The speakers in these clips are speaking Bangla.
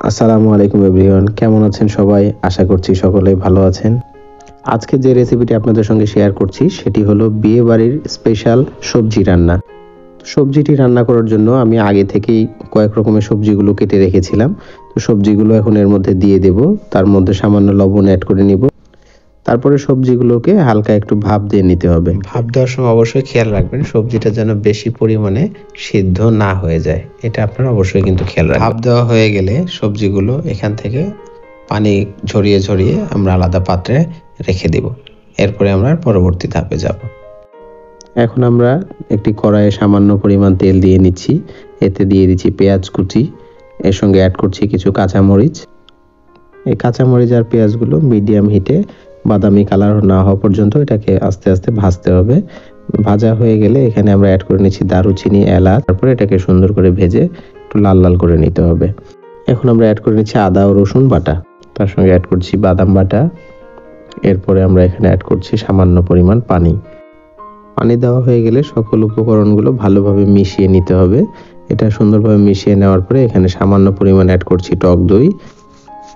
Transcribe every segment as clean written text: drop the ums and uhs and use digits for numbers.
আসসালামু আলাইকুম এভরিওয়ান, কেমন আছেন সবাই? আশা করছি সকলেই ভালো আছেন। আজকে যে রেসিপিটি আপনাদের সঙ্গে শেয়ার করছি সেটি হলো বিয়ে বাড়ির স্পেশাল সবজি রান্না। সবজিটি রান্না করার জন্য আমি আগে থেকেই কয়েক রকমের সবজিগুলো কেটে রেখেছিলাম। তো সবজিগুলো এখন এর মধ্যে দিয়ে দেব, তার মধ্যে সামান্য লবণ অ্যাড করে নিব। তারপরে সবজিগুলোকে হালকা একটু ভাপ দিয়ে নিতে হবে। ভাপ দেওয়ার সময় অবশ্যই খেয়াল রাখবেন সবজিটা যেন বেশি পরিমাণে সিদ্ধ না হয়ে যায়, এটা আপনারা অবশ্যই কিন্তু খেয়াল রাখবেন। ভাপ দেওয়া হয়ে গেলে সবজিগুলো এখান থেকে পানি ঝরিয়ে ঝরিয়ে আমরা আলাদা পাত্রে রেখে দেব। এরপরে আমরা পরবর্তী ধাপে যাব। এখন আমরা একটি কড়াইয়ে সামান্য পরিমাণ তেল দিয়ে নিচ্ছি। এতে দিয়ে দিচ্ছি পেঁয়াজ কুচি, এর সঙ্গে অ্যাড করছি কিছু কাঁচামরিচ। এই কাঁচামরিচ আর পেঁয়াজগুলো মিডিয়াম হিটে বাদামি কালার না হওয়া পর্যন্ত এটাকে আস্তে আস্তে ভাজতে হবে। ভাজা হয়ে গেলে এখানে আমরা অ্যাড করে নিচ্ছি দারুচিনি, এলাচ। তারপরে এটাকে সুন্দর করে ভেজে একটু লাল লাল করে নিতে হবে। এখন আমরা অ্যাড করে নিচ্ছি আদা ও রসুন বাটা, তার সঙ্গে অ্যাড করছি বাদাম বাটা। এরপরে আমরা এখানে অ্যাড করছি সামান্য পরিমাণ পানি। পানি দেওয়া হয়ে গেলে সকল উপকরণগুলো ভালোভাবে মিশিয়ে নিতে হবে। এটা সুন্দরভাবে মিশিয়ে নেওয়ার পরে এখানে সামান্য পরিমাণ অ্যাড করছি টক দই।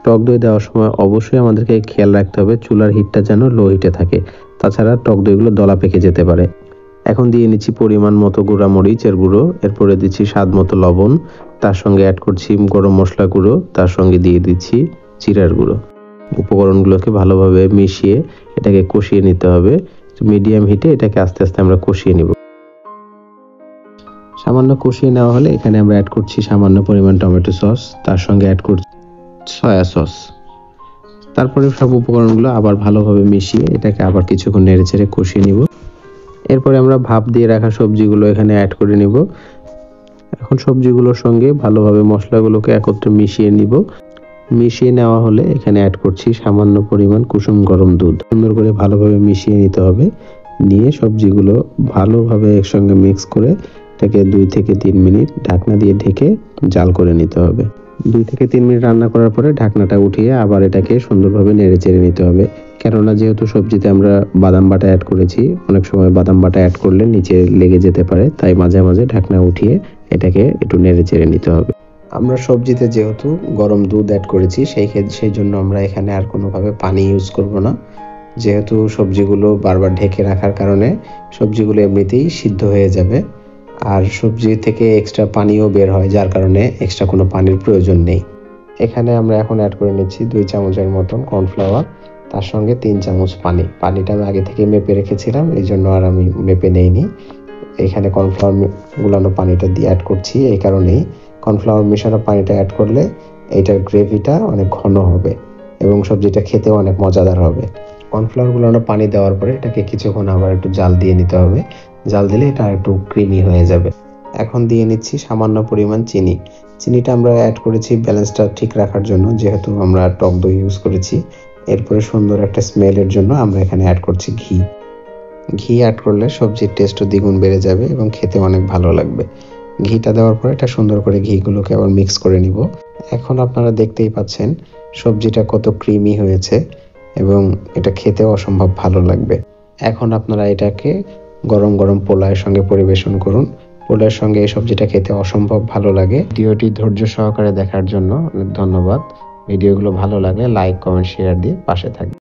টক দই দেওয়ার সময় অবশ্যই আমাদেরকে খেয়াল রাখতে হবে চুলার হিটটা যেন লো হিটে থাকে, তাছাড়া টক দইগুলো দলা পেকে যেতে পারে। এখন দিয়ে নিচ্ছি পরিমাণ মতো গুঁড়া মরিচের গুঁড়ো, এরপরে দিচ্ছি স্বাদ মতো লবণ, তার সঙ্গে অ্যাড করছি গরম মশলা গুঁড়ো, তার সঙ্গে দিয়ে দিচ্ছি জিরার গুঁড়ো। উপকরণগুলোকে ভালোভাবে মিশিয়ে এটাকে কষিয়ে নিতে হবে। মিডিয়াম হিটে এটাকে আস্তে আস্তে আমরা কষিয়ে নিব। সামান্য কষিয়ে নেওয়া হলে এখানে আমরা অ্যাড করছি সামান্য পরিমাণ টমেটো সস, তার সঙ্গে অ্যাড করছি সয়া সস। তারপরে সব উপকরণগুলো আবার ভালোভাবে মিশিয়ে এটাকে আবার কিছুক্ষণ নেড়েচেড়ে কষিয়ে নিব। এরপরে আমরা ভাপ দিয়ে রাখা সবজিগুলো এখানে অ্যাড করে নিব। এখন সবজিগুলোর সঙ্গে ভালোভাবে মশলাগুলোকে একত্রে মিশিয়ে নিব। মিশিয়ে নেওয়া হলে এখানে অ্যাড করছি সামান্য পরিমাণ কুসুম গরম দুধ। সুন্দর করে ভালোভাবে মিশিয়ে নিতে হবে। নিয়ে সবজিগুলো ভালোভাবে একসঙ্গে মিক্স করে এটাকে 2 থেকে 3 মিনিট ঢাকনা দিয়ে ঢেকে জাল করে নিতে হবে। 2 থেকে 3 মিনিট রান্না করার পরে ঢাকনাটা উঠিয়ে আবার এটাকে সুন্দরভাবে নেড়েচেড়ে নিতে হবে। কেননা যেহেতু সবজিতে আমরা বাদাম বাটা অ্যাড করেছি, অনেক সময় বাদাম বাটা অ্যাড করলে নিচে লেগে যেতে পারে, তাই মাঝে মাঝে ঢাকনা উঠিয়ে এটাকে একটু নেড়েচেড়ে নিতে হবে। আমরা সবজিতে যেহেতু গরম দুধ অ্যাড করেছি সেই জন্য আমরা এখানে আর কোনোভাবে পানি ইউজ করব না। যেহেতু সবজিগুলো বারবার ঢেকে রাখার কারণে সবজিগুলো এমনিতেই সিদ্ধ হয়ে যাবে, আর সবজি থেকে এক্সট্রা পানিও বের হয়, যার কারণে এক্সট্রা কোনো পানির প্রয়োজন নেই। এখানে আমরা এখন অ্যাড করে নিচ্ছি 2 চামচের মতন কর্নফ্লাওয়ার, তার সঙ্গে 3 চামচ পানি। পানিটা আমি আগে থেকে মেপে রেখেছিলাম, এই জন্য আর আমি মেপে নেইনি। এখানে কর্নফ্লাওয়ার গুলানো পানিটা দিয়ে অ্যাড করছি এই কারণেই, কর্নফ্লাওয়ার মেশানো পানিটা অ্যাড করলে এইটার গ্রেভিটা অনেক ঘন হবে এবং সবজিটা খেতেও অনেক মজাদার হবে। কর্নফ্লাওয়ার গুলানো পানি দেওয়ার পরে এটাকে কিছুক্ষণ আবার একটু জাল দিয়ে নিতে হবে। জাল দিলে এটা একটু ক্রিমি হয়ে যাবে। এখন দিয়ে নিচ্ছি সামান্য পরিমাণ চিনি। চিনিটা আমরা অ্যাড করেছি ব্যালেন্সটা ঠিক রাখার জন্য, যেহেতু আমরা টক দই ইউজ করেছি। এরপরে সুন্দর একটা স্মেলের জন্য আমরা এখানে অ্যাড করছি ঘি। ঘি অ্যাড করলে সবজির টেস্টও দ্বিগুণ বেড়ে যাবে এবং খেতে অনেক ভালো লাগবে। ঘিটা দেওয়ার পরে এটা সুন্দর করে ঘিগুলোকে আবার মিক্স করে নিব। এখন আপনারা দেখতেই পাচ্ছেন সবজিটা কত ক্রিমি হয়েছে এবং এটা খেতেও অসম্ভব ভালো লাগবে। এখন আপনারা এটাকে গরম গরম পোলাওয়ের সঙ্গে পরিবেশন করুন। পোলাওয়ের সঙ্গে এই সবজিটা খেতে অসম্ভব ভালো লাগে। ভিডিওটি ধৈর্য সহকারে দেখার জন্য অনেক ধন্যবাদ। ভিডিওগুলো ভালো লাগলে লাইক, কমেন্ট, শেয়ার দিয়ে পাশে থাকবেন।